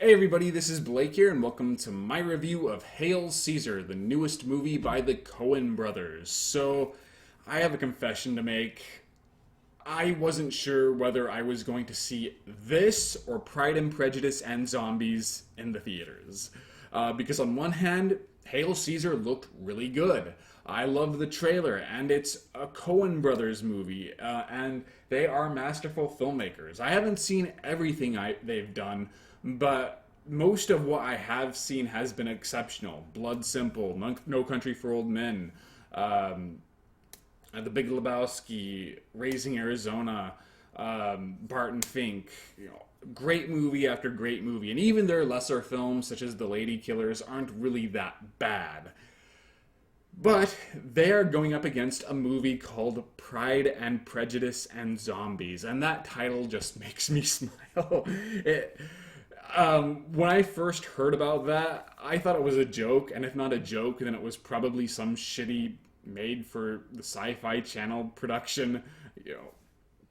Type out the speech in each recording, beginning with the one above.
Hey everybody, this is Blake here, and welcome to my review of Hail Caesar, the newest movie by the Coen Brothers. So, I have a confession to make. I wasn't sure whether I was going to see this or Pride and Prejudice and Zombies in the theaters. Because on one hand, Hail Caesar looked really good. I loved the trailer, and it's a Coen Brothers movie, and they are masterful filmmakers. I haven't seen everything they've done, but most of what I have seen has been exceptional. Blood Simple, No Country for Old Men, The Big Lebowski, Raising Arizona, Barton Fink. Great movie after great movie, and even their lesser films such as The Lady Killers aren't really that bad. But they are going up against a movie called Pride and Prejudice and Zombies, and that title just makes me smile. When I first heard about that, I thought it was a joke, and if not a joke, then it was probably some shitty made for the Sci-Fi Channel production,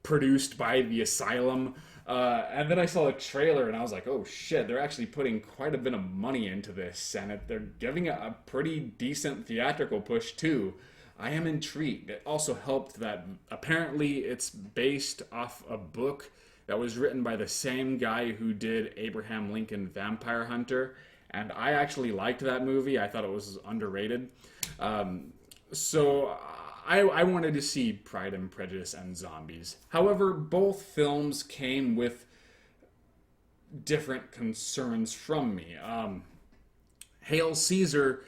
produced by the Asylum. And then I saw a trailer and I was like, oh shit, they're actually putting quite a bit of money into this, and they're giving it a pretty decent theatrical push too. I am intrigued. It also helped that apparently it's based off a book that was written by the same guy who did Abraham Lincoln Vampire Hunter, and I actually liked that movie. I thought it was underrated. So I wanted to see Pride and Prejudice and Zombies. However, both films came with different concerns from me. Hail Caesar,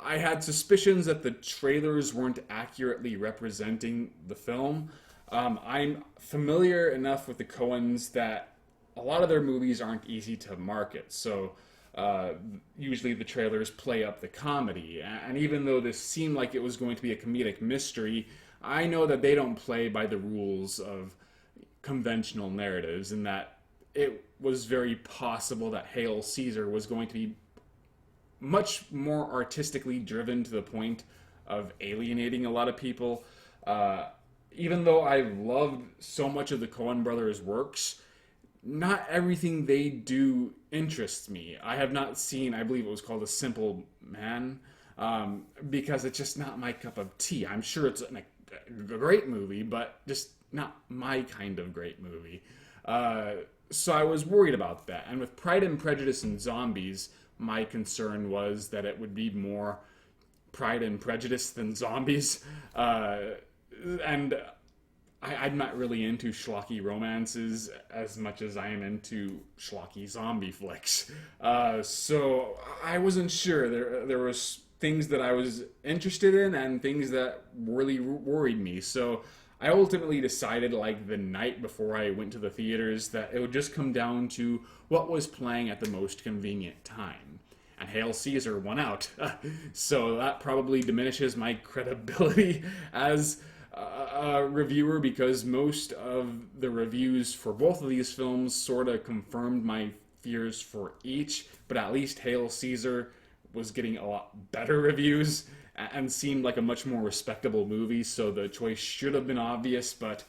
I had suspicions that the trailers weren't accurately representing the film. I'm familiar enough with the Coens that a lot of their movies aren't easy to market, so usually the trailers play up the comedy. And even though this seemed like it was going to be a comedic mystery, I know that they don't play by the rules of conventional narratives, and that it was very possible that Hail Caesar was going to be much more artistically driven to the point of alienating a lot of people. Even though I loved so much of the Coen Brothers' works, not everything they do interests me. I have not seen, I believe it was called A Simple Man, because it's just not my cup of tea. I'm sure it's a great movie, but just not my kind of great movie. So I was worried about that. And with Pride and Prejudice and Zombies, my concern was that it would be more Pride and Prejudice than Zombies. And I'm not really into schlocky romances as much as I am into schlocky zombie flicks. So I wasn't sure. There was things that I was interested in and things that really worried me. So I ultimately decided, like the night before I went to the theaters, that it would just come down to what was playing at the most convenient time. And Hail Caesar won out. So that probably diminishes my credibility as a reviewer, because most of the reviews for both of these films sort of confirmed my fears for each, but at least Hail Caesar was getting a lot better reviews and seemed like a much more respectable movie, so the choice should have been obvious, but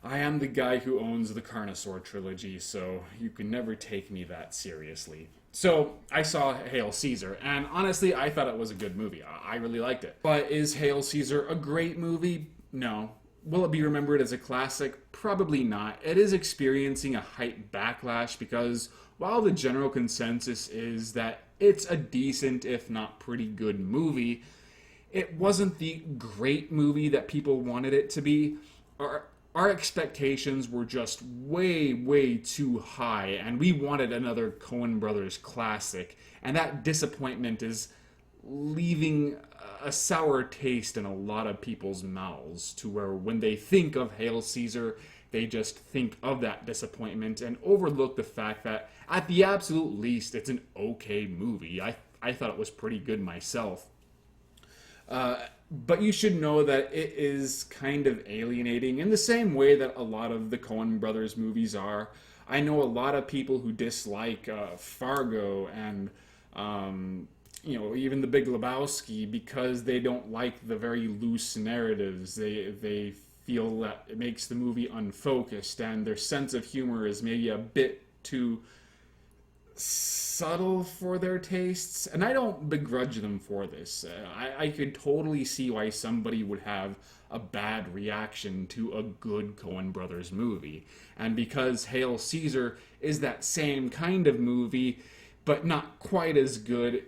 I am the guy who owns the Carnosaur trilogy, so you can never take me that seriously. So I saw Hail Caesar, and honestly, I thought it was a good movie. I really liked it. But is Hail Caesar a great movie? No. Will it be remembered as a classic? Probably not. It is experiencing a hype backlash because while the general consensus is that it's a decent, if not pretty good movie, it wasn't the great movie that people wanted it to be. Our expectations were just way, way too high, and we wanted another Coen Brothers classic, and that disappointment is leaving a sour taste in a lot of people's mouths, to where when they think of Hail Caesar, they just think of that disappointment and overlook the fact that at the absolute least it's an okay movie. I thought it was pretty good myself. But you should know that it is kind of alienating in the same way that a lot of the Coen Brothers movies are. I know a lot of people who dislike Fargo and even The Big Lebowski because they don't like the very loose narratives. They feel that it makes the movie unfocused, and their sense of humor is maybe a bit too subtle for their tastes, and I don't begrudge them for this. I could totally see why somebody would have a bad reaction to a good Coen Brothers movie. And because Hail Caesar is that same kind of movie, but not quite as good,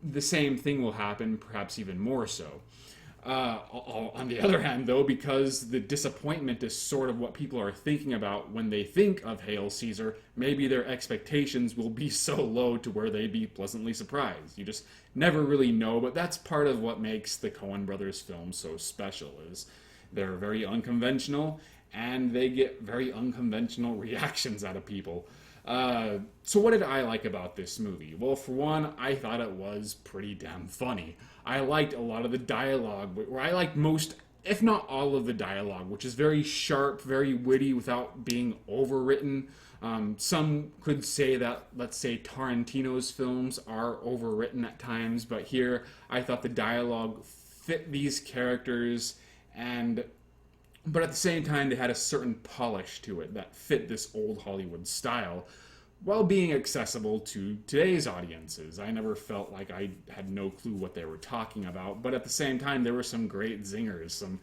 the same thing will happen, perhaps even more so. On the other hand, though, because the disappointment is sort of what people are thinking about when they think of Hail Caesar, maybe their expectations will be so low to where they'd be pleasantly surprised. You just never really know, but that's part of what makes the Coen Brothers films so special, is they're very unconventional, and they get very unconventional reactions out of people. So what did I like about this movie? Well, for one, I thought it was pretty damn funny. I liked a lot of the dialogue, where I liked most, if not all of the dialogue, which is very sharp, very witty without being overwritten. Some could say that, let's say, Tarantino's films are overwritten at times, but here I thought the dialogue fit these characters, but at the same time they had a certain polish to it that fit this old Hollywood style, while being accessible to today's audiences. I never felt like I had no clue what they were talking about, but at the same time there were some great zingers, some,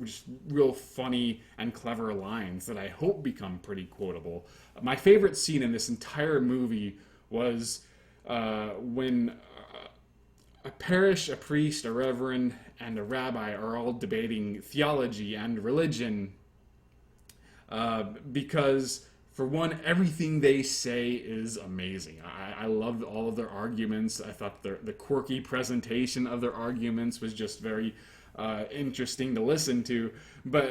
just real funny and clever lines that I hope become pretty quotable. My favorite scene in this entire movie was when a parish, a priest, a reverend, and a rabbi are all debating theology and religion, because, for one, everything they say is amazing. I loved all of their arguments. I thought the quirky presentation of their arguments was just very interesting to listen to, but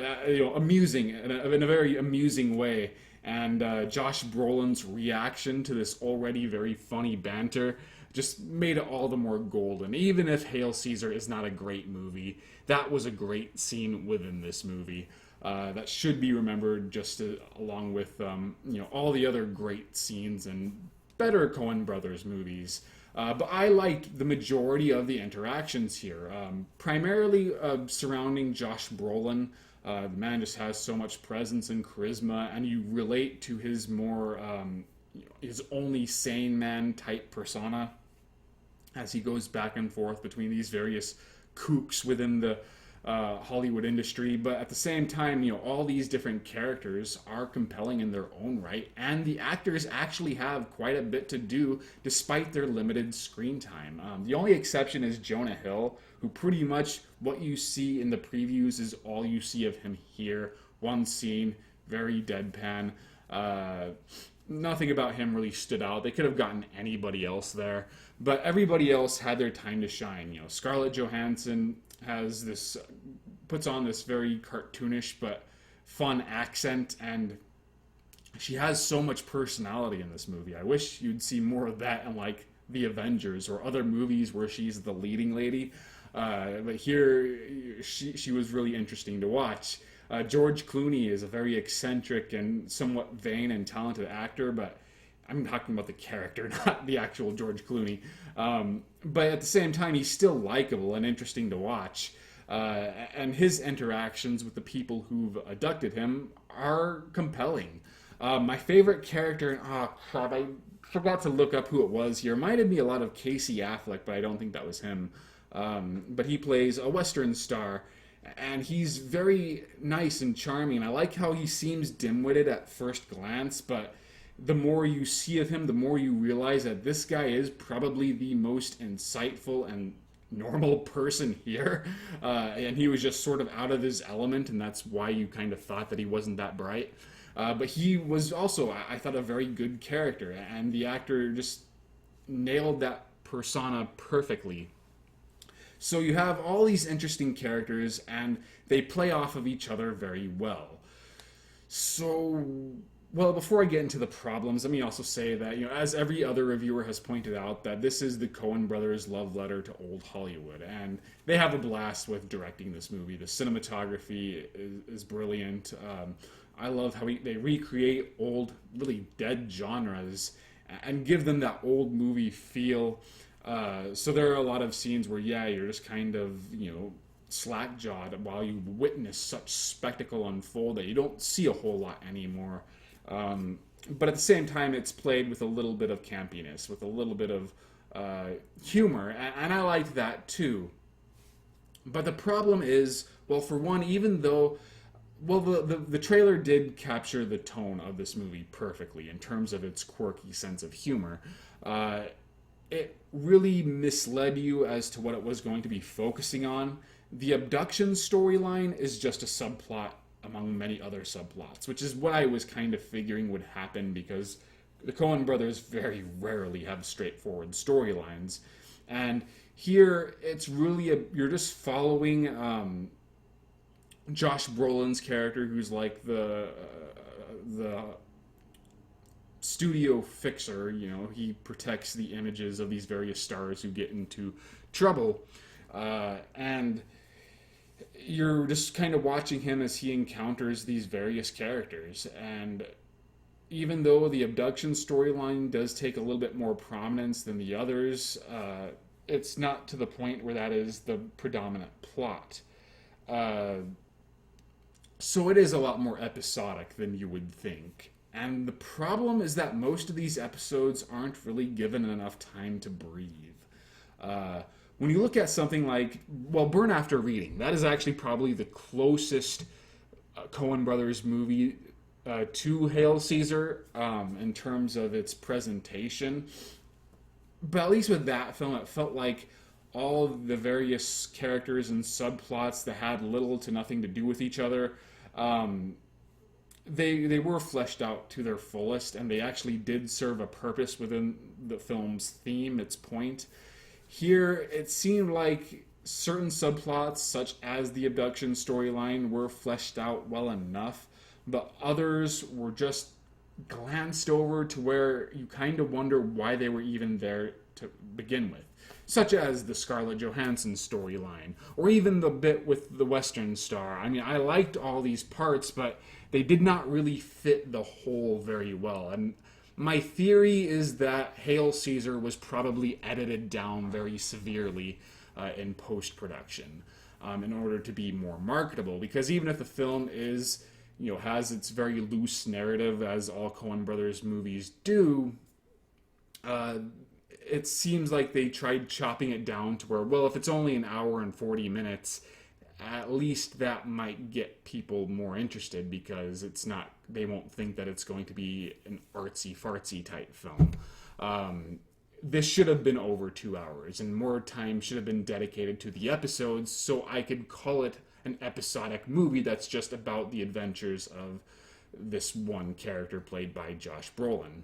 amusing in a very amusing way. And Josh Brolin's reaction to this already very funny banter just made it all the more golden. Even if Hail Caesar is not a great movie, that was a great scene within this movie. That should be remembered, just along with all the other great scenes in better Coen Brothers movies. But I liked the majority of the interactions here, primarily surrounding Josh Brolin. The man just has so much presence and charisma, and you relate to his more his only sane man type persona as he goes back and forth between these various kooks within the Hollywood industry. But at the same time, all these different characters are compelling in their own right, and the actors actually have quite a bit to do despite their limited screen time. The only exception is Jonah Hill, who pretty much what you see in the previews is all you see of him here. One scene, very deadpan. Nothing about him really stood out. They could have gotten anybody else there, but everybody else had their time to shine. Scarlett Johansson puts on this very cartoonish but fun accent, and she has so much personality in this movie. I wish you'd see more of that in like The Avengers or other movies where she's the leading lady. But here, she was really interesting to watch. George Clooney is a very eccentric and somewhat vain and talented actor, but I'm talking about the character, not the actual George Clooney. But at the same time, he's still likable and interesting to watch. And his interactions with the people who've abducted him are compelling. My favorite character, I forgot to look up who it was here. It reminded me a lot of Casey Affleck, but I don't think that was him. But he plays a Western star, and he's very nice and charming. I like how he seems dim-witted at first glance, but the more you see of him, the more you realize that this guy is probably the most insightful and normal person here. And he was just sort of out of his element, and that's why you kind of thought that he wasn't that bright. But he was also, I thought, a very good character, and the actor just nailed that persona perfectly. So you have all these interesting characters, and they play off of each other very well. So, well, before I get into the problems, let me also say that, as every other reviewer has pointed out, that this is the Coen Brothers' love letter to old Hollywood, and they have a blast with directing this movie. The cinematography is brilliant. I love how they recreate old, really dead genres and give them that old movie feel. So there are a lot of scenes where, you're just kind of, slack-jawed while you witness such spectacle unfold that you don't see a whole lot anymore. but at the same time, it's played with a little bit of campiness, with a little bit of humor, and I liked that too. But the problem is, well, for one, even though, well, the trailer did capture the tone of this movie perfectly in terms of its quirky sense of humor. Uh, it really misled you as to what it was going to be focusing on. The abduction storyline is just a subplot among many other subplots, which is what I was kind of figuring would happen because the Coen brothers very rarely have straightforward storylines. And here, it's really you're just following Josh Brolin's character, who's like the studio fixer. You know, he protects the images of these various stars who get into trouble, and you're just kind of watching him as he encounters these various characters. And even though the abduction storyline does take a little bit more prominence than the others, it's not to the point where that is the predominant plot. So it is a lot more episodic than you would think. And the problem is that most of these episodes aren't really given enough time to breathe. When you look at something like, well, Burn After Reading, that is actually probably the closest Coen Brothers movie to Hail Caesar in terms of its presentation. But at least with that film, it felt like all of the various characters and subplots that had little to nothing to do with each other, they were fleshed out to their fullest, and they actually did serve a purpose within the film's theme, its point. Here, it seemed like certain subplots, such as the abduction storyline, were fleshed out well enough, but others were just glanced over to where you kind of wonder why they were even there to begin with. Such as the Scarlett Johansson storyline, or even the bit with the Western star. I mean, I liked all these parts, but they did not really fit the whole very well. And my theory is that Hail Caesar was probably edited down very severely in post-production in order to be more marketable. Because even if the film is, you know, has its very loose narrative, as all Coen Brothers movies do, it seems like they tried chopping it down to where, well, if it's only an hour and 40 minutes, at least that might get people more interested because it's not, they won't think that it's going to be an artsy-fartsy type film. This should have been over 2 hours, and more time should have been dedicated to the episodes so I could call it an episodic movie that's just about the adventures of this one character played by Josh Brolin.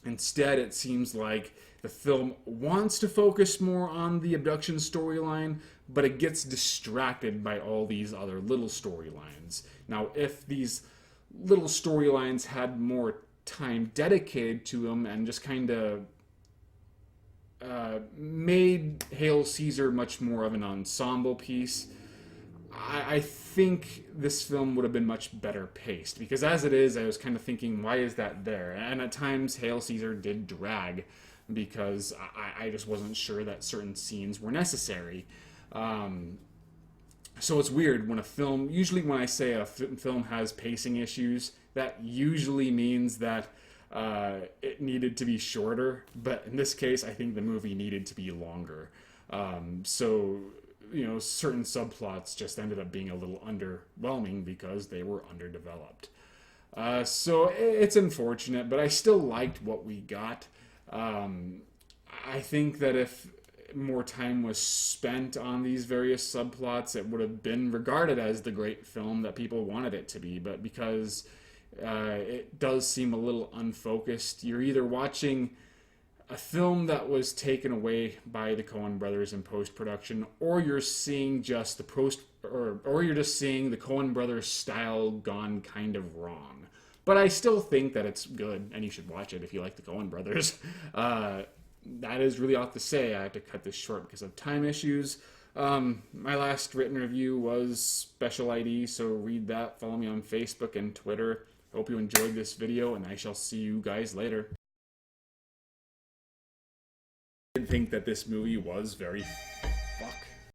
Instead, it seems like the film wants to focus more on the abduction storyline, but it gets distracted by all these other little storylines. Now, if these little storylines had more time dedicated to them and just kind of made Hail Caesar much more of an ensemble piece, I think this film would have been much better paced. Because as it is, I was kind of thinking, why is that there? And at times, Hail Caesar did drag because I just wasn't sure that certain scenes were necessary. So it's weird when a film, usually when I say a film has pacing issues, that usually means that it needed to be shorter. But in this case, I think the movie needed to be longer. So, you know, certain subplots just ended up being a little underwhelming because they were underdeveloped. So it's unfortunate, but I still liked what we got. I think that if more time was spent on these various subplots, it would have been regarded as the great film that people wanted it to be. But because it does seem a little unfocused, you're either watching a film that was taken away by the Coen brothers in post-production, or you're seeing just or you're just seeing the Coen brothers style gone kind of wrong. But I still think that it's good, and you should watch it if you like the Coen brothers. That is really all to say. I had to cut this short because of time issues. My last written review was Special ID, so read that. Follow me on Facebook and Twitter. Hope you enjoyed this video, and I shall see you guys later. I think that this movie was very